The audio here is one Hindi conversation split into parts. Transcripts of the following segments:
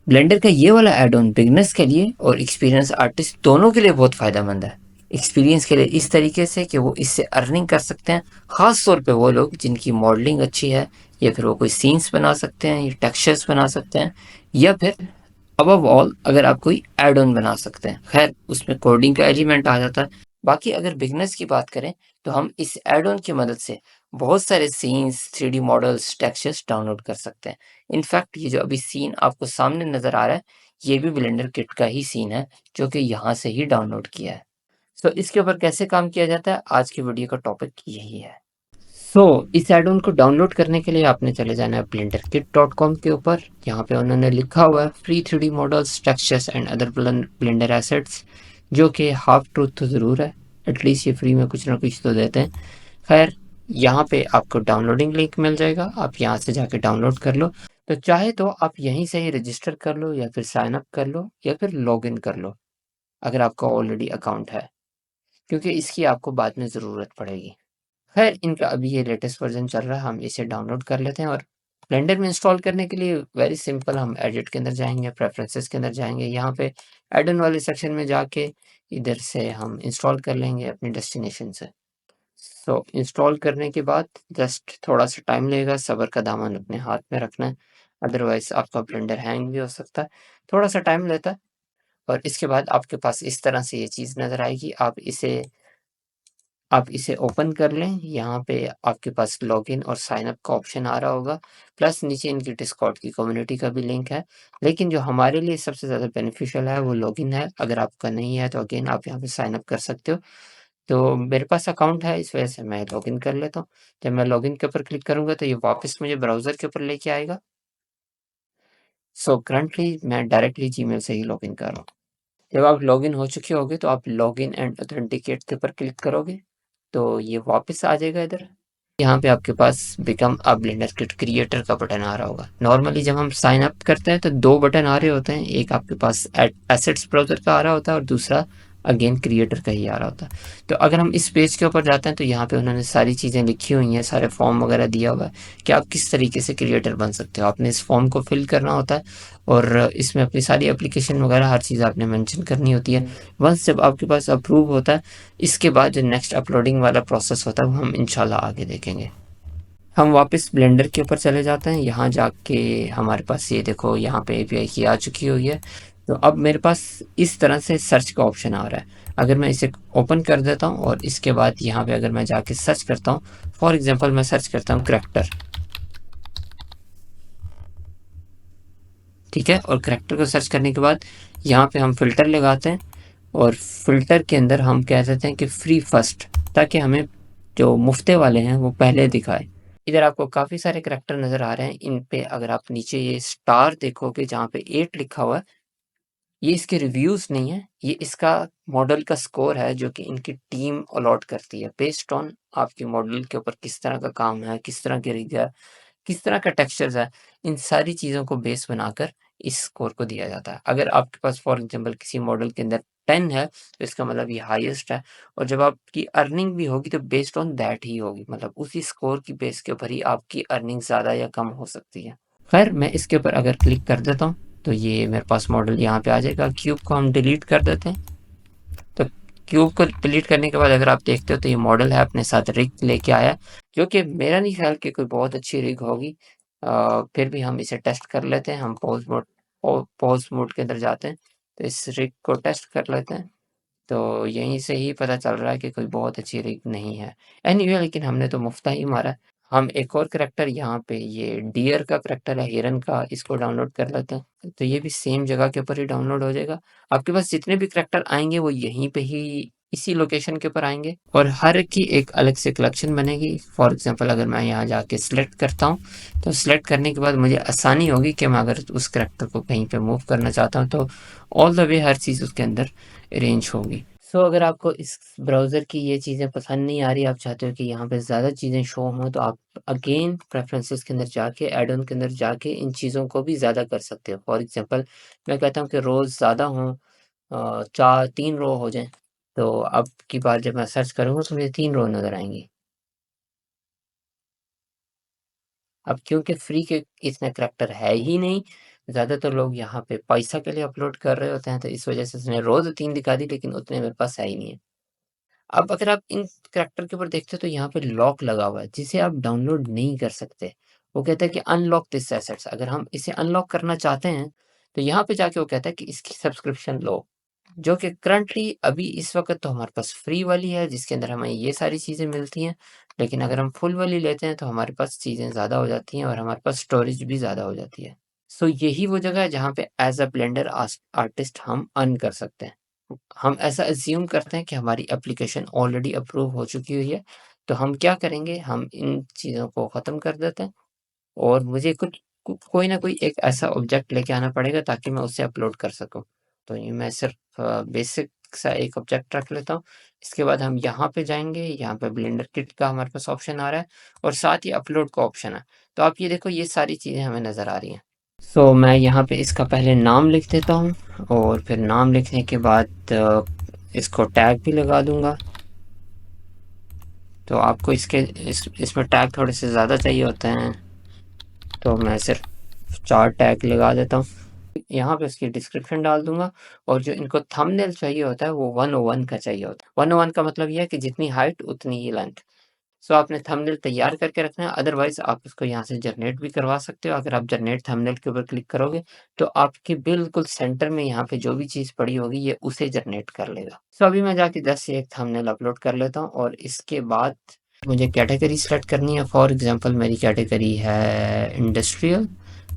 ब्लेंडर का ये वाला ऐड ऑन बिगनर्स के लिए और एक्सपीरियंस आर्टिस्ट दोनों के लिए बहुत फ़ायदेमंद है। एक्सपीरियंस के लिए इस तरीके से कि वो इससे अर्निंग कर सकते हैं, ख़ास तौर पे वो लोग जिनकी मॉडलिंग अच्छी है, या फिर वो कोई सीन्स बना सकते हैं या टेक्सचर्स बना सकते हैं, या फिर अबव ऑल अगर आप कोई ऐड ऑन बना सकते हैं। खैर उसमें कोडिंग का एलिमेंट आ जाता है। बाकी अगर बिगनर्स की बात करें तो हम इस ऐड ऑन की मदद से बहुत सारे scenes, 3D models, textures download कर सकते हैं। इनफैक्ट ये जो अभी सीन आपको सामने नज़र आ रहा है, ये भी ब्लेंडर किट का ही सीन है, जो कि यहाँ से ही डाउनलोड किया है। सो इसके ऊपर कैसे काम किया जाता है, आज की वीडियो का टॉपिक यही है। सो इस ऐड ऑन को डाउनलोड करने के लिए आपने चले जाना है blenderkit.com के ऊपर। यहाँ पे उन्होंने लिखा हुआ है free 3D models, textures and other blender assets, जो कि हाफ ट्रूथ तो ज़रूर है, एटलीस्ट ये फ्री में कुछ ना कुछ तो देते हैं। खैर यहाँ पे आपको डाउनलोडिंग लिंक मिल जाएगा, आप यहाँ से जाके डाउनलोड कर लो। तो चाहे तो आप यहीं से ही रजिस्टर कर लो, या फिर साइन अप कर लो, या फिर लॉग इन कर लो अगर आपका ऑलरेडी अकाउंट है, क्योंकि इसकी आपको बाद में ज़रूरत पड़ेगी। खैर इनका अभी ये लेटेस्ट वर्जन चल रहा है, हम इसे डाउनलोड कर लेते हैं। और ब्लेंडर में इंस्टॉल करने के लिए वेरी सिंपल, हम एडिट के अंदर जाएंगे, प्रेफरेंसेस के अंदर जाएंगे, यहाँ पे एड ऑन वाले सेक्शन में जाके इधर से हम इंस्टॉल कर लेंगे अपनी डेस्टिनेशन से। सो इंस्टॉल करने के बाद जस्ट थोड़ा सा टाइम लगेगा, सब्र का दामन अपने हाथ में रखना है, अदरवाइज आपका ब्लेंडर हैंग भी हो सकता है, थोड़ा सा टाइम लेता है। और इसके बाद आपके पास इस तरह से ये चीज़ नज़र आएगी। आप इसे ओपन कर लें, यहाँ पे आपके पास लॉगिन और साइन अप का ऑप्शन आ रहा होगा, प्लस नीचे इनकी डिस्कॉर्ड की कम्युनिटी का भी लिंक है। लेकिन जो हमारे लिए सबसे ज़्यादा बेनिफिशियल है वो लॉगिन है। अगर आपका नहीं है तो अगेन आप यहाँ पे साइन अप कर सकते हो। तो मेरे पास अकाउंट है, इस वजह से मैं लॉगिन कर लेता हूँ। जब मैं लॉगिन के ऊपर क्लिक करूँगा तो ये वापस मुझे ब्राउज़र के ऊपर लेके आएगा। सो करंटली मैं डायरेक्टली जीमेल से ही लॉगिन कर रहा हूँ। जब आप लॉगिन हो चुके होगे तो आप लॉगिन एंड ऑथेंटिकेट के ऊपर क्लिक करोगे तो ये वापस आ जाएगा इधर। यहाँ पे आपके पास become a blender kit creator का बटन आ रहा होगा। नॉर्मली जब हम साइन अप करते हैं तो दो बटन आ रहे होते हैं, एक आपके पास एसेट्स ब्राउजर का आ रहा होता है और दूसरा अगेन क्रिएटर का ही आ रहा होता है। तो अगर हम इस पेज के ऊपर जाते हैं तो यहाँ पे उन्होंने सारी चीज़ें लिखी हुई हैं, सारे फॉर्म वगैरह दिया हुआ है कि आप किस तरीके से क्रिएटर बन सकते हो। आपने इस फॉर्म को फिल करना होता है और इसमें अपनी सारी एप्लीकेशन वगैरह हर चीज़ आपने मेंशन करनी होती है। वंस जब आपके पास अप्रूव होता है, इसके बाद जो नेक्स्ट अपलोडिंग वाला प्रोसेस होता है वो हम इंशाल्लाह आगे देखेंगे। हम वापस ब्लेंडर के ऊपर चले जाते हैं, यहाँ जाके हमारे पास ये देखो यहाँ पे एपीआई की आ चुकी हुई है। तो अब मेरे पास इस तरह से सर्च का ऑप्शन आ रहा है। अगर मैं इसे ओपन कर देता हूँ और इसके बाद यहाँ पे अगर मैं जाके सर्च करता हूँ, फॉर एग्जांपल मैं सर्च करता हूँ करैक्टर, ठीक है। और करैक्टर को सर्च करने के बाद यहाँ पे हम फिल्टर लगाते हैं और फिल्टर के अंदर हम कह देते हैं कि फ्री फर्स्ट, ताकि हमें जो मुफ्ते वाले हैं वो पहले दिखाए। इधर आपको काफ़ी सारे करैक्टर नज़र आ रहे हैं। इन पे अगर आप नीचे ये स्टार देखोगे जहाँ पे 8 लिखा हुआ है, ये इसके रिव्यूज़ नहीं है, ये इसका मॉडल का स्कोर है जो कि इनकी टीम अलॉट करती है बेस्ड ऑन आपके मॉडल के ऊपर किस तरह का काम है, किस तरह की रिग है, किस तरह का टेक्सचर्स है। इन सारी चीज़ों को बेस बनाकर इस स्कोर को दिया जाता है। अगर आपके पास फॉर एग्ज़ाम्पल किसी मॉडल के अंदर 10 है तो इसका मतलब ये हाईएस्ट है, और जब आपकी अर्निंग भी होगी तो बेस्ड ऑन दैट ही होगी, मतलब उसी स्कोर की बेस के ऊपर ही आपकी अर्निंग ज़्यादा या कम हो सकती है। खैर मैं इसके ऊपर अगर क्लिक कर देता हूँ तो ये मेरे पास मॉडल यहाँ पे आ जाएगा। क्यूब को हम डिलीट कर देते हैं। तो क्यूब को डिलीट करने के बाद अगर आप देखते हो तो ये मॉडल है अपने साथ रिग लेके आया, जो कि मेरा नहीं ख्याल कि कोई बहुत अच्छी रिग होगी। फिर भी हम इसे टेस्ट कर लेते हैं। हम पॉज मोड के अंदर जाते हैं तो इस रिग को टेस्ट कर लेते हैं। तो यहीं से ही पता चल रहा है कि कोई बहुत अच्छी रिग नहीं है। एनीवे लेकिन हमने तो मुफ्ता ही मारा है। हम एक और करैक्टर यहाँ पे ये डियर का करैक्टर है, हिरन का, इसको डाउनलोड कर लेते हैं। तो ये भी सेम जगह के ऊपर ही डाउनलोड हो जाएगा। आपके पास जितने भी करैक्टर आएँगे वो यहीं पे ही इसी लोकेशन के ऊपर आएँगे और हर एक की एक अलग से कलेक्शन बनेगी। फॉर एग्ज़ाम्पल अगर मैं यहाँ जाके सिलेक्ट करता हूँ तो सिलेक्ट करने के बाद मुझे आसानी होगी कि मैं अगर उस करैक्टर को कहीं पे मूव करना चाहता हूँ तो ऑल द वे हर चीज़ उसके अंदर अरेंज होगी। सो अगर आपको इस ब्राउज़र की ये चीज़ें पसंद नहीं आ रही, आप चाहते हो कि यहाँ पे ज़्यादा चीज़ें शो हों, तो आप अगेन प्रेफ़रेंसेस के अंदर जाके, ऐड ऑन के अंदर जाके इन चीज़ों को भी ज़्यादा कर सकते हो। फॉर एग्ज़ाम्पल मैं कहता हूँ कि रोज़ ज़्यादा हों, 3 रो हो जाएँ, तो अब की बार जब मैं सर्च करूँगा तो मुझे 3 रो नज़र आएँगी। अब क्योंकि फ्री के इतने करैक्टर है ही नहीं, ज़्यादातर लोग यहाँ पे पैसा के लिए अपलोड कर रहे होते हैं, तो इस वजह से उसने रोज़ 3 दिखा दी, लेकिन उतने मेरे पास है ही नहीं है। अब अगर आप इन करैक्टर के ऊपर देखते हो तो यहाँ पे लॉक लगा हुआ है, जिसे आप डाउनलोड नहीं कर सकते। वो कहता है कि अनलॉक दिस एसेट्स, अगर हम इसे अनलॉक करना चाहते हैं, तो यहाँ पे जाके वो कहता है कि इसकी सब्सक्रिप्शन लो, जो कि करंटली अभी इस वक़्त तो हमारे पास फ्री वाली है, जिसके अंदर हमें ये सारी चीज़ें मिलती हैं। लेकिन अगर हम फुल वाली लेते हैं, तो हमारे पास चीज़ें ज़्यादा हो जाती हैं और हमारे पास स्टोरेज भी ज़्यादा हो जाती है। सो यही वो जगह है जहाँ पे एज़ अ ब्लेंडर आर्टिस्ट हम अर्न कर सकते हैं। हम ऐसा अज़्यूम करते हैं कि हमारी एप्लीकेशन ऑलरेडी अप्रूव हो चुकी हुई है, तो हम क्या करेंगे, हम इन चीज़ों को ख़त्म कर देते हैं और मुझे कुछ कोई ना कोई एक ऐसा ऑब्जेक्ट लेके आना पड़ेगा ताकि मैं उसे अपलोड कर सकूँ। तो ये मैं सिर्फ़ बेसिक सा एक ऑब्जेक्ट रख लेता हूँ। इसके बाद हम यहाँ पे जाएँगे, यहाँ पे ब्लेंडर किट का हमारे पास ऑप्शन आ रहा है और साथ ही अपलोड का ऑप्शन है। तो आप ये देखो, ये सारी चीज़ें हमें नज़र आ रही हैं। मैं यहाँ पे इसका पहले नाम लिख देता हूँ और फिर नाम लिखने के बाद इसको टैग भी लगा दूँगा। तो आपको इसमें टैग थोड़े से ज़्यादा चाहिए होते हैं, तो मैं सिर्फ 4 टैग लगा देता हूँ। यहाँ पे इसकी डिस्क्रिप्शन डाल दूँगा और जो इनको थंबनेल चाहिए होता है वो 101 का चाहिए होता है। 101 का मतलब ये है कि जितनी हाइट उतनी ही लेंथ। आपने थंबनेल तैयार करके रखना है, अदरवाइज़ आप इसको यहाँ से जनरेट भी करवा सकते हो। अगर आप जनरेट थंबनेल के ऊपर क्लिक करोगे, तो आपके बिल्कुल सेंटर में यहाँ पे जो भी चीज़ पड़ी होगी, ये उसे जनरेट कर लेगा। अभी मैं जाके 10 से 1 थंबनेल अपलोड कर लेता हूँ और इसके बाद मुझे कैटेगरी सेलेक्ट करनी है। फॉर एग्ज़ाम्पल मेरी कैटेगरी है इंडस्ट्रियल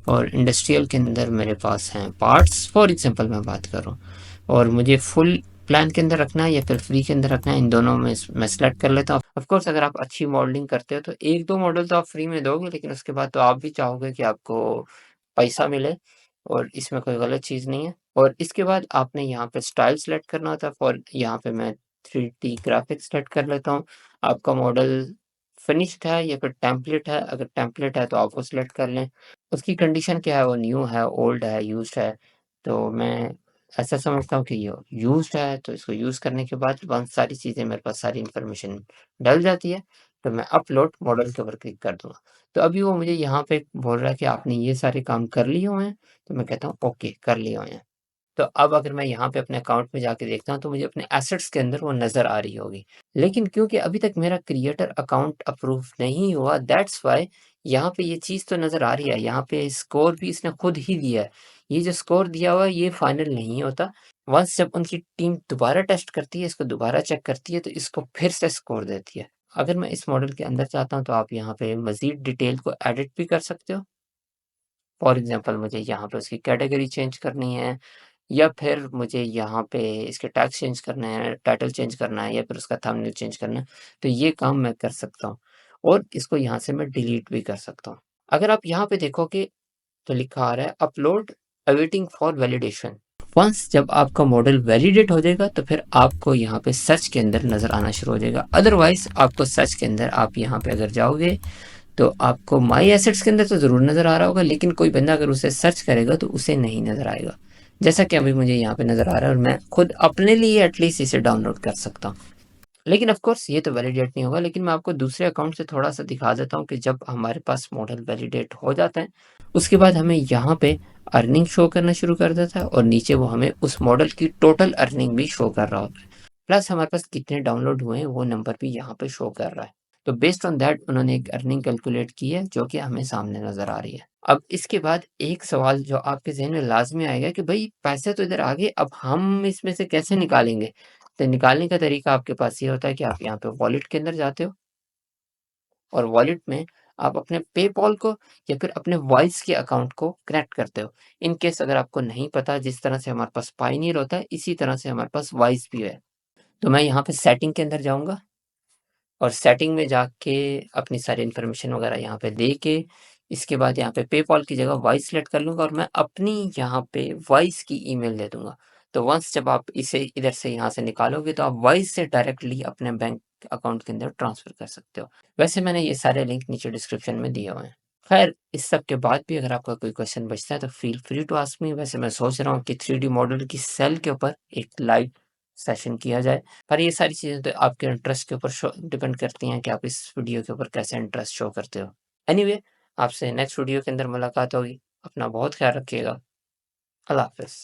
और इंडस्ट्रियल के अंदर मेरे पास हैं पार्ट्स, फॉर एग्ज़ाम्पल मैं बात कर रहा हूँ, और मुझे फुल प्लान के अंदर रखना है या फिर फ्री के अंदर रखना है, इन दोनों में मैं सेलेक्ट कर लेता हूँ। ऑफ कोर्स अगर आप अच्छी मॉडलिंग करते हो तो 1-2 मॉडल तो आप फ्री में दोगे, लेकिन उसके बाद तो आप भी चाहोगे कि आपको पैसा मिले और इसमें कोई गलत चीज़ नहीं है। और इसके बाद आपने यहाँ पे स्टाइल सेलेक्ट करना होता है। फॉर यहाँ पे मैं 3D ग्राफ़िक्स सेलेक्ट कर लेता हूँ। आपका मॉडल फिनिश्ड है या फिर टेम्पलेट है, अगर टेम्पलेट है तो आप वो सेलेक्ट कर लें। उसकी कंडीशन क्या है, वो न्यू है, ओल्ड है, यूज़्ड है। तो मैं ऐसा समझता हूँ कि ये यूज़्ड है, तो इसको यूज़ करने के बाद वंस सारी चीज़ें मेरे पास सारी इन्फॉर्मेशन डल जाती है, तो मैं अपलोड मॉडल के ऊपर क्लिक कर दूँगा। तो अभी वो मुझे यहाँ पे बोल रहा है कि आपने ये सारे काम कर लिए हुए हैं, तो मैं कहता हूँ ओके, कर लिए हुए हैं। तो अब अगर मैं यहाँ पे अपने अकाउंट में जाके देखता हूँ, तो मुझे अपने एसेट्स के अंदर वो नज़र आ रही होगी। लेकिन क्योंकि अभी तक मेरा क्रिएटर अकाउंट अप्रूव नहीं हुआ, दैट्स व्हाई यहाँ पे ये चीज़ तो नज़र आ रही है। यहाँ पे स्कोर भी इसने खुद ही दिया है। ये जो स्कोर दिया हुआ है, ये फाइनल नहीं होता। वंस जब उनकी टीम दोबारा टेस्ट करती है, इसको दोबारा चेक करती है, तो इसको फिर से स्कोर देती है। अगर मैं इस मॉडल के अंदर चाहता हूँ, तो आप यहाँ पे मज़ीद डिटेल को एडिट भी कर सकते हो। फॉर एग्ज़ाम्पल मुझे यहाँ पे उसकी कैटेगरी चेंज करनी है या फिर मुझे यहाँ पे इसके टैग्स चेंज करने हैं, टाइटल चेंज करना है या फिर उसका थंबनेल चेंज करना है, तो ये काम मैं कर सकता हूँ और इसको यहाँ से मैं डिलीट भी कर सकता हूँ। अगर आप यहाँ पे देखोगे तो लिखा आ रहा है upload awaiting for validation. Once जब आपका मॉडल वैलिडेट हो जाएगा, तो फिर आपको यहाँ पे सर्च के अंदर नज़र आना शुरू हो जाएगा। अदरवाइज़ आपको सर्च के अंदर आप यहाँ पे अगर जाओगे, तो आपको माई एसेट्स के अंदर तो ज़रूर नज़र आ रहा होगा, लेकिन कोई बंदा अगर उसे सर्च करेगा तो उसे नहीं नज़र आएगा। जैसा कि अभी मुझे यहाँ पे नज़र आ रहा है और मैं खुद अपने लिए एटलीस्ट इसे डाउनलोड कर सकता हूँ। लेकिन ऑफ कोर्स ये तो वैलिडेट नहीं होगा, लेकिन मैं आपको दूसरे अकाउंट से थोड़ा-सा दिखा देता हूँ कि जब हमारे पास मॉडल वैलिडेट हो जाता है, उसके बाद हमें यहाँ पे अर्निंग शो करना शुरू कर देता है और नीचे वो हमें उस मॉडल की टोटल अर्निंग भी शो कर रहा होता है। प्लस हमारे पास कितने डाउनलोड हुए हैं वो नंबर भी यहाँ पे शो कर रहा है। तो बेस्ड ऑन दैट उन्होंने एक अर्निंग कैलकुलेट की है, जो कि हमें सामने नज़र आ रही है। अब इसके बाद एक सवाल जो आपके ज़हन में लाज़मी आएगा कि भई पैसे तो इधर आ गए, अब हम इसमें से कैसे निकालेंगे? तो निकालने का तरीका आपके पास ये होता है कि आप यहाँ पे वॉलेट के अंदर जाते हो और वॉलेट में आप अपने पेपॉल को या फिर अपने वॉइस के अकाउंट को कनेक्ट करते हो। इन केस अगर आपको नहीं पता, जिस तरह से हमारे पास पायनियर होता है, इसी तरह से हमारे पास वॉइस भी है। तो मैं यहाँ पे सेटिंग के अंदर जाऊँगा और सेटिंग में जाके अपनी सारी इन्फॉर्मेशन वगैरह यहाँ पे दे के, इसके बाद यहाँ पे पेपॉल की जगह वॉइस सेलेक्ट कर लूँगा और मैं अपनी यहाँ पे वॉइस की ईमेल दे दूँगा। तो वंस जब आप इसे इधर से यहाँ से निकालोगे, तो आप वॉइस से डायरेक्टली अपने बैंक अकाउंट के अंदर ट्रांसफ़र कर सकते हो। वैसे मैंने ये सारे लिंक नीचे डिस्क्रिप्शन में दिए हुए हैं। खैर, इस सब के बाद भी अगर आपका कोई क्वेश्चन बचता है तो feel free to ask me. वैसे मैं सोच रहा हूँ कि 3D मॉडल की सेल के ऊपर एक लाइव सेशन किया जाए। पर ये सारी चीज़ें तो आपके इंटरेस्ट के ऊपर शो डिपेंड करती हैं कि आप इस वीडियो के ऊपर कैसे इंटरेस्ट शो करते हो। एनीवे, आपसे नेक्स्ट वीडियो के अंदर मुलाकात होगी। अपना बहुत ख्याल रखिएगा। अल्लाह हाफ़िज़।